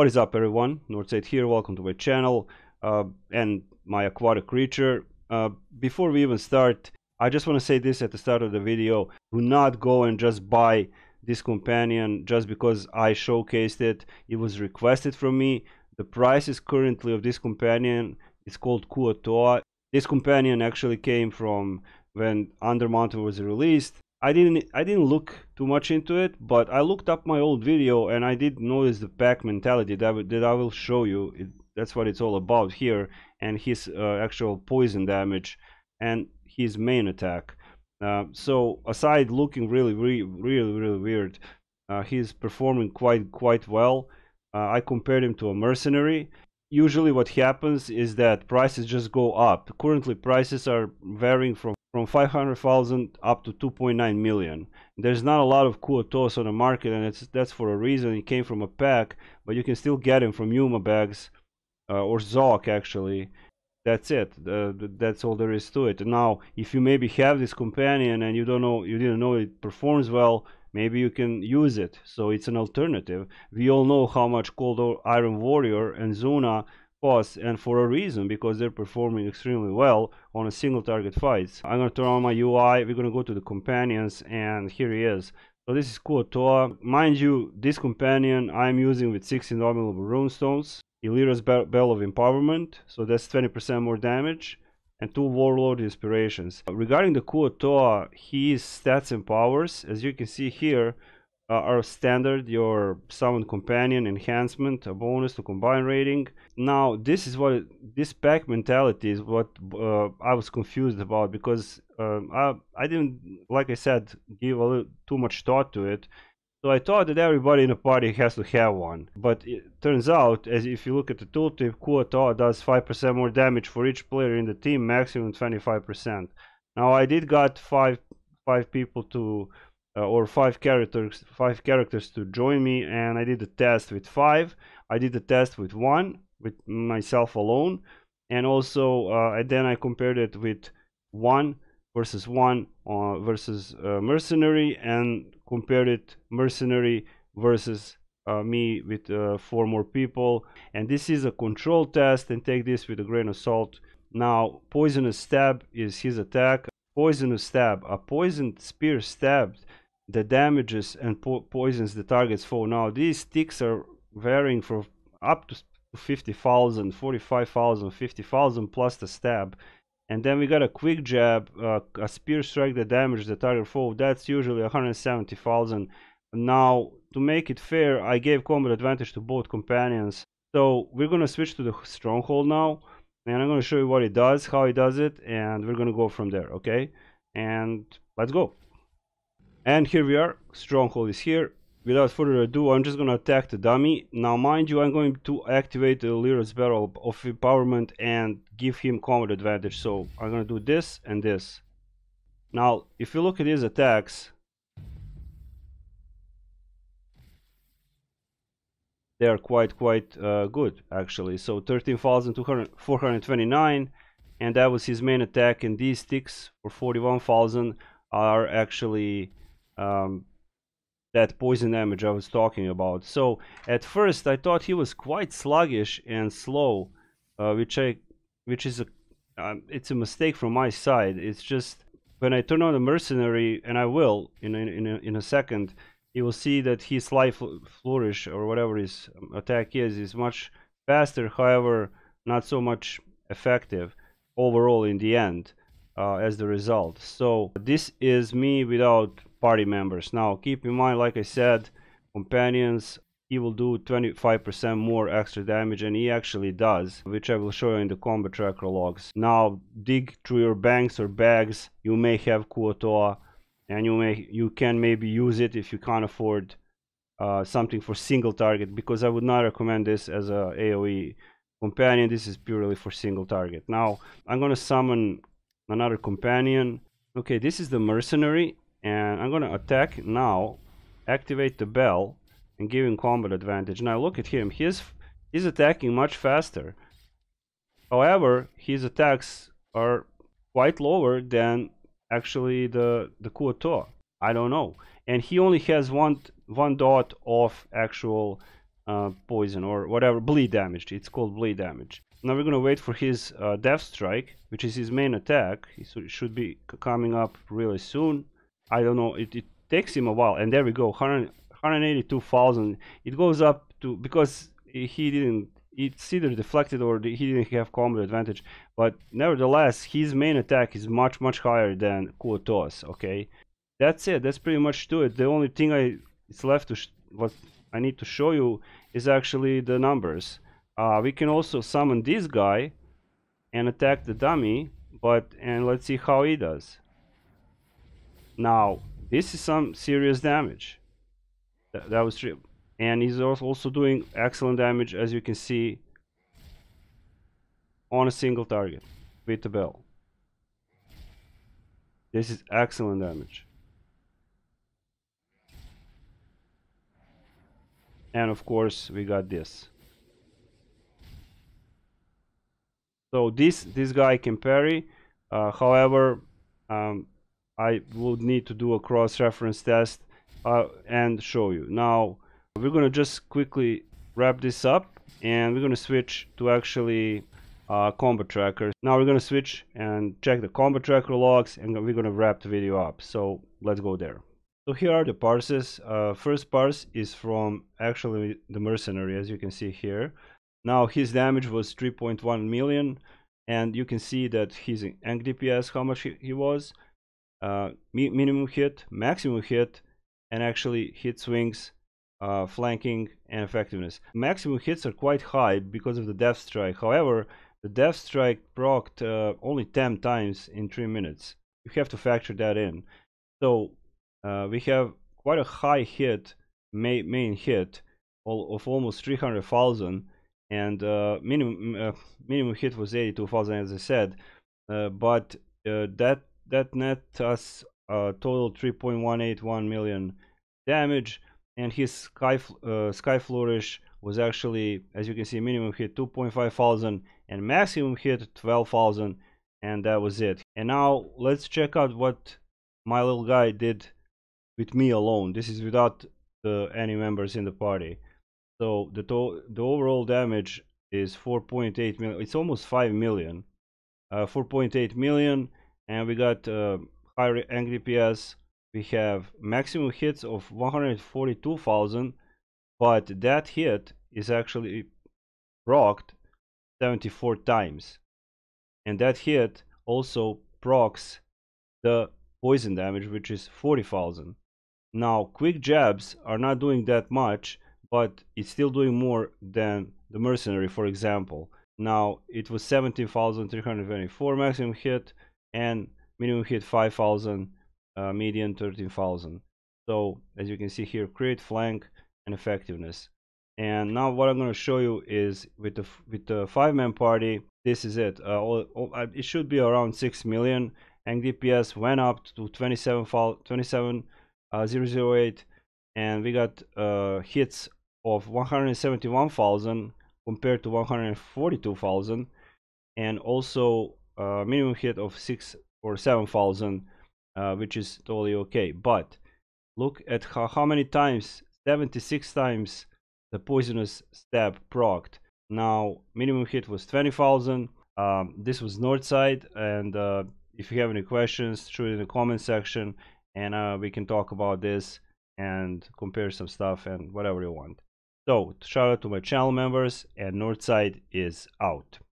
What is up, everyone? Northside here. Welcome to my channel and my aquatic creature. Before we even start, I just want to say this at the start of the video. Do not go and just buy this companion just because I showcased it. It was requested from me. The price is currently of this companion is called Kuo-toa. This companion actually came from when Undermountain was released. I didn't look too much into it, but I looked up my old video and I did notice the pack mentality that I will show you. That's what it's all about here, and his actual poison damage and his main attack. So aside looking really weird, he's performing quite well. I compared him to a mercenary. Usually what happens is that prices just go up. Currently prices are varying from 500,000 up to 2.9 million. There's not a lot of Kuo-toas on the market, and that's for a reason. He came from a pack, but you can still get him from Yuma bags or Zoc actually. That's it. That's all there is to it. Now, if you maybe have this companion and you didn't know it performs well, maybe you can use it. So it's an alternative. We all know how much Cold Iron Warrior and Zuna cost, and for a reason, because they're performing extremely well on a single target fights. I'm gonna turn on my UI. We're gonna go to the companions, and here he is. So this is Kuo-toa. Mind you, this companion I'm using with 6 indomitable runestones, Illyria's Bell of Empowerment, so that's 20% more damage, and 2 warlord inspirations. Regarding the Kuo-toa, his stats and powers, as you can see here, are standard. Your summon companion enhancement, a bonus to combine rating. Now this pack mentality is what I was confused about, because I didn't, like I said, give a little too much thought to it. So I thought that everybody in the party has to have one, but it turns out, as if you look at the tooltip, Kuo-toa does 5% more damage for each player in the team, maximum 25%. Now I did got five people to or 5 characters to join me, and I did the test with 5. I did the test with 1, with myself alone, and also and then I compared it with 1 versus 1 versus mercenary, and compared it mercenary versus me with 4 more people. And this is a control test, and take this with a grain of salt. Now, poisonous stab is his attack. Poisonous stab, a poisoned spear stabbed that damages and poisons the target's foe. Now these sticks are varying from up to 50,000, 45,000, 50,000 plus the stab. And then we got a quick jab, a spear strike that damages the target foe. That's usually 170,000. Now, to make it fair, I gave combat advantage to both companions. So we're gonna switch to the stronghold now, and I'm gonna show you what it does, how it does it, and we're gonna go from there. Okay, and let's go. And here we are. Stronghold is here. Without further ado, I'm just gonna attack the dummy. Now mind you, I'm going to activate the Illyria's Bell of Empowerment and give him combat advantage. So I'm gonna do this and this. Now if you look at his attacks, they are quite good actually. So 13,429, and that was his main attack, and these sticks for 41,000 are actually that poison damage I was talking about. So at first I thought he was quite sluggish and slow, which is it's a mistake from my side. It's just when I turn on the mercenary, and I will in a second, you will see that his life flourish, or whatever his attack is much faster. However, not so much effective overall in the end as the result. So this is me without party members. Now keep in mind, like I said, companions, he will do 25% more extra damage, and he actually does, which I will show you in the combat tracker logs. Now dig through your banks or bags. You may have Kuo-toa, and you can maybe use it if you can't afford something for single target, because I would not recommend this as a AoE companion. This is purely for single target. Now I'm gonna summon another companion. Okay, this is the mercenary, and I'm gonna attack now, activate the bell, and give him combat advantage. Now look at him, he's attacking much faster. However, his attacks are quite lower than actually the Kuo-toa. I don't know. And he only has one dot of actual poison or whatever, bleed damage. It's called bleed damage. Now we're gonna wait for his death strike, which is his main attack. It should be coming up really soon. I don't know, it takes him a while, and there we go, 182,000. It goes up to, because he didn't, it's either deflected or he didn't have combat advantage, but nevertheless his main attack is much higher than Kuoto's. Okay, that's it, that's pretty much to it. The only thing it's left to what I need to show you is actually the numbers. We can also summon this guy and attack the dummy, and let's see how he does. Now this is some serious damage. That was true, and he's also doing excellent damage, as you can see, on a single target with the bell. This is excellent damage. And of course we got this. So this guy can parry. However, I would need to do a cross-reference test and show you. Now we're gonna just quickly wrap this up, and we're gonna switch to actually combat trackers. Now we're gonna switch and check the combat tracker logs, and we're gonna wrap the video up. So let's go there. So here are the parses. First parse is from actually the mercenary, as you can see here. Now his damage was 3.1 million, and you can see that his Eng DPS, how much he was, minimum hit, maximum hit, and actually hit swings, flanking, and effectiveness. Maximum hits are quite high because of the death strike. However, the death strike procced only 10 times in 3 minutes. You have to factor that in. So we have quite a high hit, main hit of almost 300,000, and minimum hit was 82,000, as I said, but that net us total 3.181 million damage, and his sky flourish was actually, as you can see, minimum hit 2.5 thousand and maximum hit 12,000, and that was it. And now let's check out what my little guy did with me alone. This is without any members in the party. So the overall damage is 4.8 million. It's almost 5 million. 4.8 million, and we got higher Eng DPS. We have maximum hits of 142,000, but that hit is actually procced 74 times, and that hit also procs the poison damage, which is 40,000. Now quick jabs are not doing that much, but it's still doing more than the mercenary, for example. Now it was 17,324 maximum hit, and minimum hit 5,000, median 13,000. So as you can see here, crit, flank, and effectiveness. And now what I'm going to show you is with the 5-man party. This is it. It should be around 6 million. And DPS went up to 27,008, and we got hits of 171,000 compared to 142,000, and also minimum hit of 6 or 7,000, which is totally okay. But look at how many times, 76 times the poisonous stab procced. Now minimum hit was 20,000. This was Northside, and if you have any questions, shoot it in the comment section, and we can talk about this and compare some stuff and whatever you want. So shout out to my channel members, and Northside is out.